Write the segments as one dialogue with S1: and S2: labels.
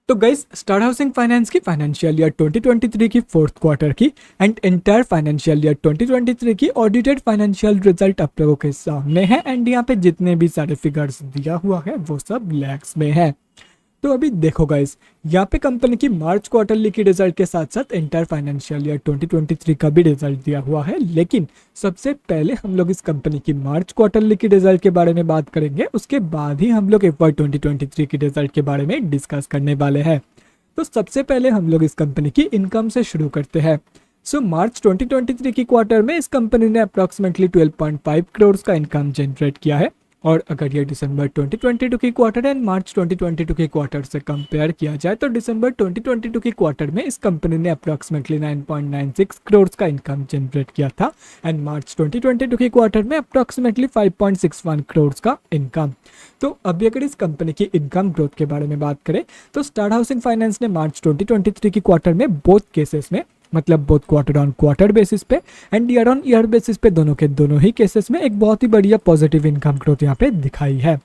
S1: तो guys star housing finance की financial year 2023 की फोर्थ क्वार्टर की एंड इंटायर फाइनेंशियल ईयर 2023 की ऑडिटेड फाइनेंशियल रिजल्ट आप लोगों के सामने है एंड यहाँ पे जितने भी सारे फिगर्स दिया हुआ है वो सब लैक्स में है। तो अभी देखो गाइस, यहाँ पे कंपनी की मार्च क्वार्टरली की रिजल्ट के साथ साथ इंटायर फाइनेंशियल ईयर 2023 का भी रिजल्ट दिया हुआ है, लेकिन सबसे पहले हम लोग इस कंपनी की मार्च क्वार्टरली की रिजल्ट के बारे में बात करेंगे, उसके बाद ही हम लोग FY 2023 की रिजल्ट के बारे में डिस्कस करने वाले हैं। तो सबसे पहले हम लोग इस कंपनी की इनकम से शुरू करते हैं। मार्च 2023 की क्वार्टर में इस कंपनी ने अप्रॉक्सीमेटली 12.5 करोड़ का इनकम जनरेट किया है, और अगर ये दिसंबर 2022 की क्वार्टर एंड मार्च 2022 की क्वार्टर से कंपेयर किया जाए तो दिसंबर 2022 की क्वार्टर में इस कंपनी ने अप्रॉक्सीमेटली 9.96 करोड़ का इनकम जनरेट किया था एंड मार्च 2022 की क्वार्टर में अप्रॉक्सीमेटली 5.61 करोड़ का इनकम। तो अभी अगर इस कंपनी की इनकम ग्रोथ के बारे में बात करें तो स्टार हाउसिंग फाइनेंस ने मार्च 2023 की क्वार्टर में बोथ केसेस में, मतलब both quarter on quarter basis पे and year on year basis पे, दोनों के दोनों ही केसेस में एक बहुत ही बढ़िया पॉजिटिव इनकम ग्रोथ यहाँ पे दिखाई है।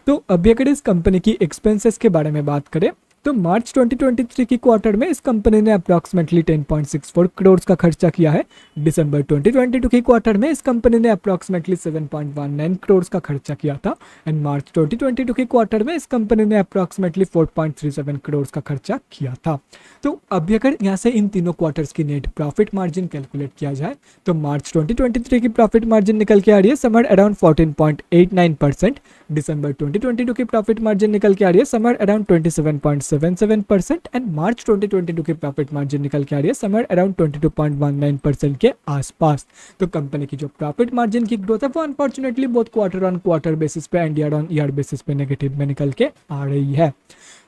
S1: तो अभी अगर इस कंपनी की एक्सपेंसेस के बारे में बात करें तो मार्च 2023 की क्वार्टर में इस कंपनी ने अप्रॉक्सीमेटली 10.64 करोड़ का खर्चा किया है। दिसंबर 2022 की क्वार्टर में इस कंपनी ने अप्रॉक्सीमेटली 7.19 करोड़ का खर्चा किया था एंड मार्च 2022 की क्वार्टर में इस कंपनी ने अप्रॉक्सीमेटली 4.37 करोड़ का खर्चा किया था। तो अभी अगर यहाँ से इन तीनों क्वार्टर्स की नेट प्रॉफिट मार्जिन कैलकुलेट किया जाए तो मार्च 2023 की प्रॉफिट मार्जिन निकल के आ रही है समर अराउंड 14.89%, दिसंबर 2022 की प्रॉफिट मार्जिन निकल के आ रही है समर अराउंड 27.77% एंड मार्च 2022 की प्रॉफिट मार्जिन निकल के आ रही है समर अराउंड 22.19% के आसपास। तो कंपनी की जो प्रॉफिट मार्जिन की ग्रोथ है वो अनफॉर्चुनेटली बहुत क्वार्टर ऑन क्वार्टर बेसिस पे and year on year basis पे नेगेटिव में निकल के आ रही है।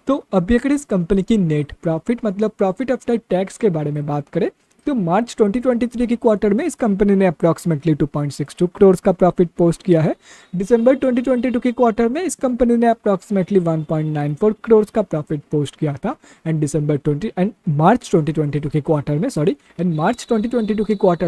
S1: तो अभी अगर इस कंपनी की नेट प्रॉफिट मतलब प्रॉफिट आफ्टर टैक्स के बारे में बात करें तो मार्च 2023 की क्वार्टर में इस कंपनी ने अप्रॉक्सीमेटली 2.62 करोड़ का प्रॉफिट पोस्ट किया है। दिसंबर 2022 की क्वार्टर में इस कंपनी ने अप्रॉक्सीमेटली 1.94 करोड़ का प्रॉफिट पोस्ट किया था एंड मार्च 2022 की क्वार्टर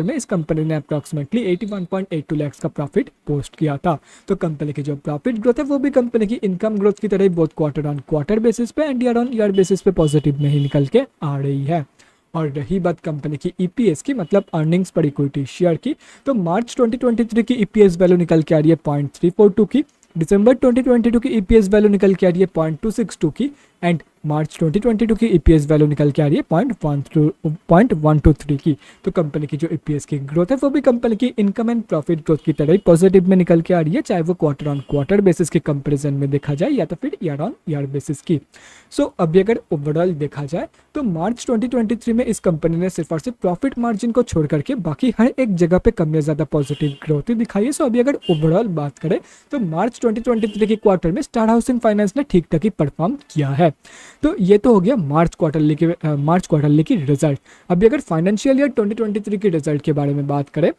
S1: में इस कंपनी ने अप्रॉक्सीमेटली 81.82 लाख का प्रॉफिट पोस्ट किया था। तो कंपनी की जो प्रॉफिट ग्रोथ है वो भी कंपनी की इनकम ग्रोथ की तरह बहुत क्वार्टर ऑन क्वार्टर बेसिस पे and year on year basis पे पॉजिटिव में ही निकल के आ रही है। और रही बात कंपनी की ईपीएस की, मतलब अर्निंग्स पर इक्विटी शेयर की, तो मार्च 2023 की ईपीएस वैल्यू निकल के आ रही है 0.342 की, दिसंबर 2022 की ईपीएस वैल्यू निकल के आ रही है 0.262 की एंड मार्च 2022 की ईपीएस वैल्यू निकल के आ रही है 0.123 की। तो कंपनी की जो ईपीएस की ग्रोथ है वो भी कंपनी की इनकम एंड प्रॉफिट ग्रोथ की तरह ही पॉजिटिव में निकल के आ रही है, चाहे वो क्वार्टर ऑन क्वार्टर बेसिस के कंपैरिजन में देखा जाए या तो फिर ईयर ऑन ईयर बेसिस की। अभी अगर ओवरऑल देखा जाए तो मार्च 2023 में इस कंपनी ने सिर्फ और सिर्फ प्रॉफिट मार्जिन को छोड़ करके बाकी हर एक जगह पे कम या ज्यादा पॉजिटिव ग्रोथ ही दिखाई है। अभी अगर ओवरऑल बात करें तो मार्च 2023 के क्वार्टर में स्टार हाउसिंग फाइनेंस ने ठीक ठाक ही परफॉर्म किया है। तो ये तो हो गया मार्च क्वार्टरली की रिजल्ट। अभी अगर फाइनेंशियल ईयर 2023 की रिजल्ट के बारे में बात करें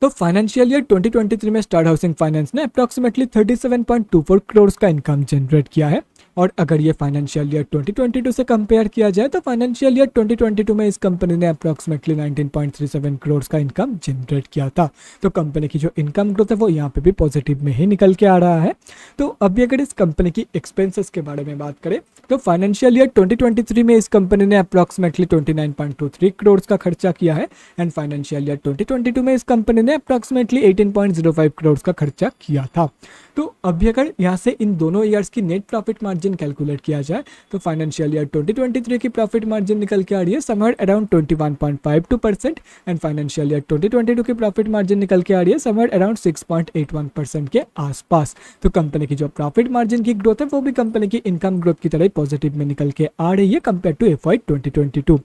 S1: तो फाइनेंशियल ईयर 2023 में स्टार हाउसिंग फाइनेंस ने अप्रॉक्सीमेटली 37.24 करोड़ का इनकम जनरेट किया है, और अगर ये फाइनेंशियल ईयर 2022 से कंपेयर किया जाए तो फाइनेंशियल ईयर 2022 में इस कंपनी ने अप्रॉक्सीमेटली 19.37 करोड़ का इनकम जनरेट किया था। तो कंपनी की जो इनकम ग्रोथ है वो यहाँ पे भी पॉजिटिव में ही निकल के आ रहा है। तो अभी अगर इस कंपनी की एक्सपेंसेस के बारे में बात करें तो फाइनेंशियल ईयर 2023 में इस कंपनी ने अप्रॉक्सीमेटली 29.23 करोड़ का खर्चा किया है एंड फाइनेंशियल ईयर 2022 में इस कंपनी ने अप्रॉक्सीमेटली 18.05 करोड़ का खर्चा किया था। तो अभी अगर यहाँ से इन दोनों ईयर्स की नेट प्रॉफिट मार्जिन कैलकुलेट किया जाए तो फाइनेंशियल ईयर 2023 की प्रॉफिट मार्जिन निकल के आ रही है somewhere around 21.52% and financial year 2022 की प्रॉफिट मार्जिन निकल के आ रही है समवेयर अराउंड 6.81% के आसपास। तो कंपनी की जो प्रॉफिट मार्जिन की ग्रोथ है वो भी कंपनी की इनकम ग्रोथ की तरह पॉजिटिव में निकल के आ रही है कंपेयर टू FY 2022।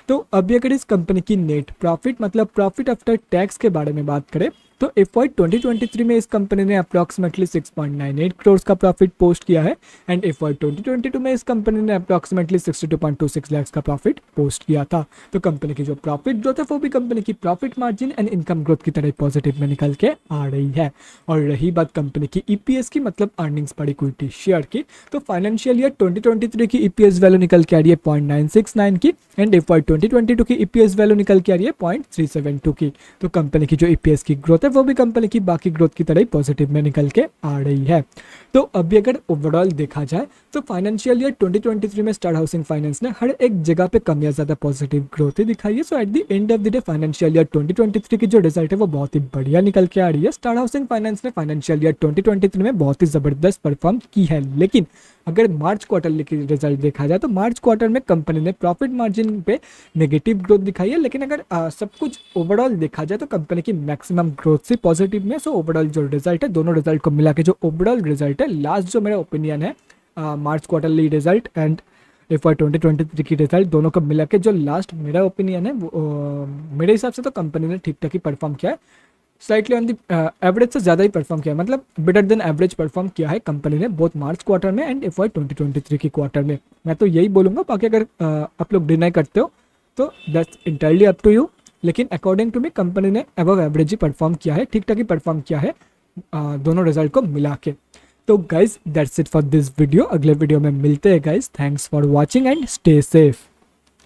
S1: तो अभी अगर इस कंपनी की नेट प्रॉफिट मतलब प्रॉफिट आफ्टर टैक्स के बारे में बात करें तो FY 2023 में इस कंपनी ने अप्रॉक्सीमेटली 6.98 करोड़ का प्रॉफिट पोस्ट किया है एंड FY 2022 में इस कंपनी ने अप्रॉक्सीमेटली 62.26 लाख का प्रॉफिट पोस्ट किया था। तो कंपनी की जो प्रॉफिट ग्रोथ है वो भी कंपनी की profit margin and income growth की तरह पॉजिटिव में निकल के आ रही है। और रही बात कंपनी की ईपीएस की, मतलब अर्निंग्स पर इक्विटी शेयर की, तो फाइनेंशियल ईयर 2023 की ईपीएस वैल्यू निकल के आ रही है 0.969 की एंड FY 2022 की ईपीएस वैल्यू निकल के आ रही है 0.372 की। तो कंपनी की जो ईपीएस की ग्रोथ ग्रोथ है वो भी कंपनी की बाकी ग्रोथ की तरह ही पॉजिटिव में निकल के आ रही है। तो अभी अगर ओवरऑल देखा जाए तो फाइनेंशियल ईयर 2023 में स्टार हाउसिंग फाइनेंस ने हर एक जगह पे कम या ज़्यादा पॉजिटिव ग्रोथ ही दिखाई है। So at the end of the day financial year 2023 की जो रिजल्ट है वो बहुत ही बढ़िया निकल के आ रही है। स्टार हाउसिंग फाइनेंस ने फाइनेंशियल ईयर 2023 में बहुत ही ज़बरदस्त परफॉर्म की है। लेकिन अगर मार्च क्वार्टर की रिजल्ट देखा जाए तो मार्च क्वार्टर में कंपनी ने प्रॉफिट मार्जिन पे नेगेटिव ग्रोथ दिखाई है। लेकिन अगर सब कुछ ओवरऑल देखा जाए तो कंपनी की मैक्सिमम ग्रोथ से पॉजिटिव में। सो ओवरऑल जो रिजल्ट है, दोनों रिजल्ट को मिला के जो ओवरऑल रिजल्ट है, लास्ट जो मेरा ओपिनियन है मार्च क्वार्टरली रिजल्ट एंड FY 2023 की रिजल्ट, दोनों को मिला के जो लास्ट मेरा ओपिनियन है वो मेरे हिसाब से तो कंपनी ने ठीक ठाक ही परफॉर्म किया है। स्लाइटली ऑन दी एवरेज से ज़्यादा ही परफॉर्म किया है, मतलब बेटर देन एवरेज परफॉर्म किया है कंपनी ने बोथ मार्च क्वार्टर में एंड FY 2023 की क्वार्टर में। मैं तो यही बोलूँगा, बाकी अगर आप लोग डिनाई करते हो तो that's entirely up to you. लेकिन अकॉर्डिंग टू मी कंपनी ने अबव एवरेज ही परफॉर्म किया है, ठीक ठाक ही परफॉर्म किया है दोनों रिजल्ट को मिला के। तो guys that's it for this video. अगले वीडियो में मिलते हैं guys. Thanks for watching and stay safe.